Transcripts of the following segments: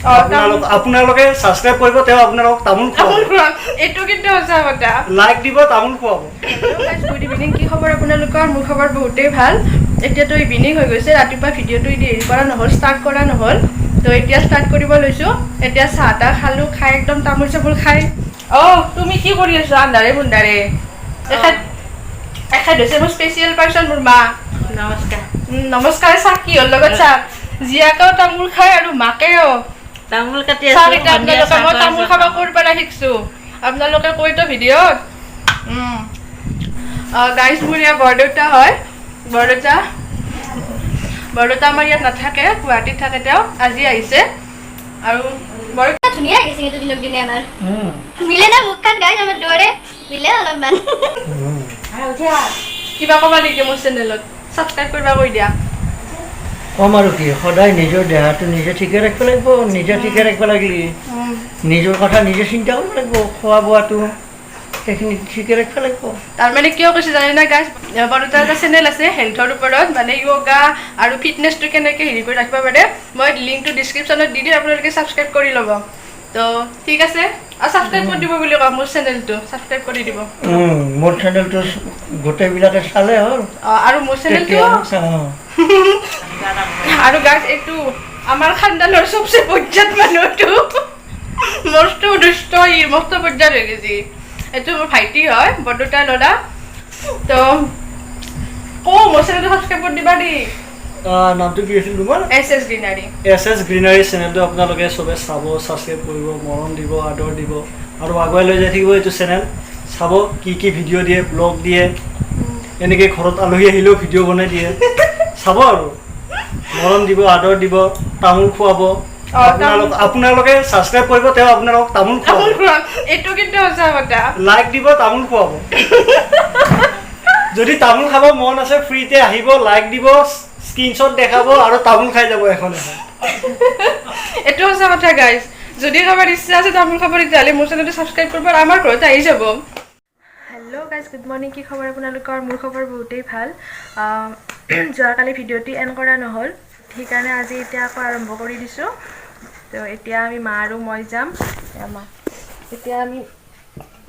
আপোনালোকে সাবস্ক্ৰাইব কৰিব তেও আপোনালোক তামুল খুৱাব এটো কিন্তু সঁচা কথা লাইক দিব তামুল খুৱাব গুড ইভিনিং কি খবৰ আপোনালোকৰ মোৰ খবৰ বহুতেই ভাল এতিয়াতো ইভিনিং হৈ গৈছে ৰাতিপুৱা ভিডিঅ'টো হেৰি কৰা নহ'ল ষ্টাৰ্ট কৰা নহ'ল তো এতিয়া ষ্টাৰ্ট কৰিব লৈছোঁ এতিয়া চাহ তাহ খালোঁ খাই একদম তামোল চামোল খাই তুমি কি কৰি আছা আন্ধাৰে মুন্ধাৰে এখাই হৈছে মোৰ স্পেচিয়েল পাৰ্চন মোৰ মা নমস্কাৰ চাহ কি হ'ল লগত চাহ জীয়াকেও তামোল খায় আৰু মাকেও তামোল কাটি আপোনালোকে মই তামোল খাব ক'ৰ পৰা শিকছোঁ আপোনালোকে কৈতো ভিডিঅ'ত গাইজ মোৰ ইয়াৰ বৰদেউতা হয় বৰদেউতা আমাৰ ইয়াত নাথাকে গুৱাহাটীত থাকে তেওঁ আজি আহিছে আৰু বৰদেউতা ধুনীয়া আহিছে কিন্তু দিনক দিনে আমাৰ মিলে না মুখখন গাইজ আমাৰ দৰে মিলে অলপমান কিবা ক'বা নেকি মোৰ চেনেলত ছাবস্ক্ৰাইব কৰিবা কৈ দিয়া কম আৰু কি সদায় নিজৰ দেহাটো নিজে ঠিকে ৰাখিব লাগিব নিজে ঠিকে ৰাখিব লাগিলে নিজৰ কথা নিজে চিন্তা কৰিব লাগিব খোৱা বোৱাটো সেইখিনি ঠিকে ৰাখিব লাগিব তাৰমানে কিয় কৈছে জানে না গাইজ বৰদেউতাৰ এটা চেনেল আছে হেল্থৰ ওপৰত মানে য়োগা আৰু ফিটনেছটো কেনেকৈ হেৰি কৰি ৰাখিব পাৰে মই লিংকটো ডিছক্ৰিপশ্যনত দি দিম আপোনালোকে ছাবস্ক্ৰাইব কৰি ল'ব তো ঠিক আছে ছাবস্ক্ৰাইব কৰি দিব বুলি কওঁ মোৰ চেনেলটো ছাবস্ক্ৰাইব কৰি দিব মোৰ চেনেলটো গোটেইবিলাকে চালে হ'ল আৰু মোৰ চেনেলটো আৰু গাইজ এইটো আমাৰ খানদানৰ চবচে বজ্জাত মানুহটো মস্ত দুষ্ট মস্ত বজ্জাত হৈ গৈছে এইটো মোৰ ভাইটি হয় বৰদেউতাৰ ল'ৰা তো মোৰ চেনেলটো ছাবস্ক্ৰাইব কৰি দিবা দেই নামটো কি আছিল তোমাৰ এছ গ্ৰীনাৰী গ্ৰীনাৰী চেনেলটো আপোনালোকে চবে চাব ছাবস্ক্ৰাইব কৰিব মৰম দিব আদৰ দিব আৰু আগুৱাই লৈ যাই থাকিব এইটো চেনেল চাব কি কি ভিডিঅ' দিয়ে ব্লগ দিয়ে এনেকৈ ঘৰত আলহী আহিলেও ভিডিঅ' বনাই দিয়ে চাব আৰু মৰম দিব আদৰ দিব তামোল খুৱাব আপোনালোকে ছাবস্ক্ৰাইব কৰিব তেও আপোনালোক তামোল খুৱাব এইটো কিন্তু সঁচা কথা লাইক দিব তামোল খুৱাব যদি তামোল খাব মন আছে ফ্ৰীতে আহিব লাইক দিব স্ক্ৰীনশ্বট দেখাব আৰু তামোল খাই যাব এখন এইটো সঁচা কথা গাইজ যদি কাৰোবাৰ ইচ্ছা আছে তামোল খাব তেতিয়াহ'লে মোৰ চেনেলটো ছাবস্ক্ৰাইব কৰিব আৰু আমাৰ ঘৰত আহি যাব হেল্ল' গাইজ গুড মৰ্ণিং কি খবৰ আপোনালোকৰ মোৰ খবৰ বহুতেই ভাল যোৱাকালি ভিডিঅ'টি এণ্ড কৰা নহ'ল সেইকাৰণে আজি এতিয়া আকৌ আৰম্ভ কৰি দিছোঁ তো এতিয়া আমি মা আৰু মই যাম এতিয়া আমি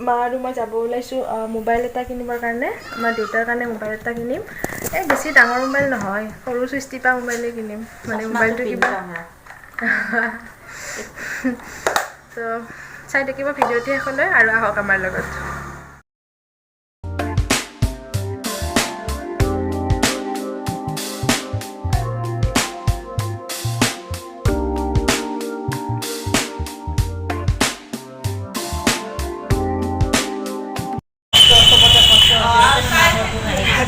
মা আৰু মই যাব ওলাইছোঁ মোবাইল এটা কিনিবৰ কাৰণে আমাৰ দেউতাৰ কাৰণে মোবাইল এটা কিনিম এই বেছি ডাঙৰ মোবাইল নহয় সৰু চুইচ টিপা মোবাইলেই কিনিম মানে মোবাইলটো কিবা তো চাই থাকিব ভিডিঅ'টি শেষলৈ আৰু আহক আমাৰ লগত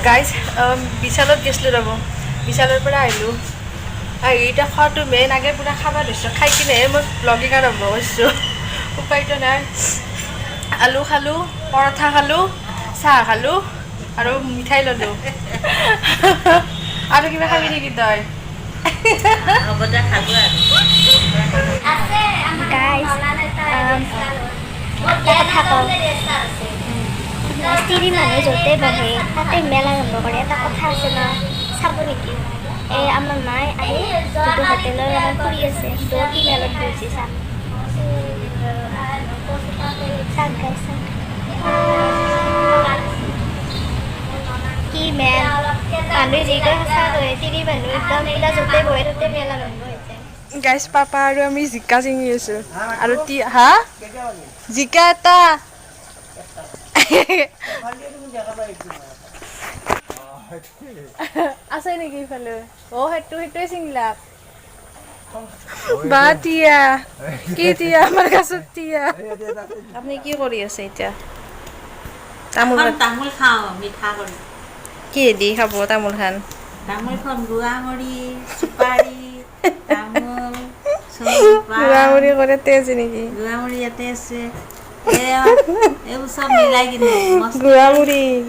গাইজ বিশালত গৈছিলোঁ ৰ'ব বিশালৰ পৰা আহিলোঁ এতিয়া খোৱাটো মেইন আগে পূৰা খাব লৈছোঁ খাই কিনেহে মই ব্লগিং আৰম্ভ কৰিছোঁ উপায়টো নাই আলু খালোঁ পৰঠা খালোঁ চাহ খালোঁ আৰু মিঠাই ল'লোঁ আৰু কিবা খাবি নেকি তই তিৰি মানুহ য'তে বহে তাতে মেলা আৰম্ভ কৰে এটা কথা আছে ন চাব নেকি এই আমাৰ মায়ে আহি যিটো হোটেলৰ আমাৰ ফুৰি আছে কি মেলত বহিছে চাওক কি মেল মানুহে যি কয় সঁচাকৈ তিৰি মানুহ একদম এইবিলাক য'তে বহে তাতে মেলা আৰম্ভ হৈছে গাইজ পাপা আৰু আমি জিকা চিঙি আছোঁ আৰু জিকা এটা আছে নেকি ইফালে সেইটোৱে চিঙিলা বা টিয়া কি টিয়া আমাৰ গাছত টিয়া আপুনি কি কৰি আছে এতিয়া তামোল খাওঁ মিঠা কৰি কি দি খাব তামোল খান তামোল খাম গুৱামুৰি চুপাৰি তামোল গুৱামুৰি কৰে তেজ নেকি গুৱামুৰি ইয়াতে আছে এইবোৰ চব মিলাই কিনে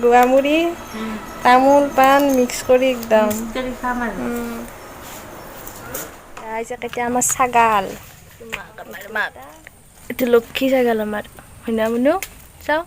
গুৱামুৰি তামোল পাণ মিক্স কৰি একদম খাম আৰু এতিয়া আমাৰ ছাগাল এইটো লক্ষী ছাগাল আমাৰ হয় না মুনু চাওঁ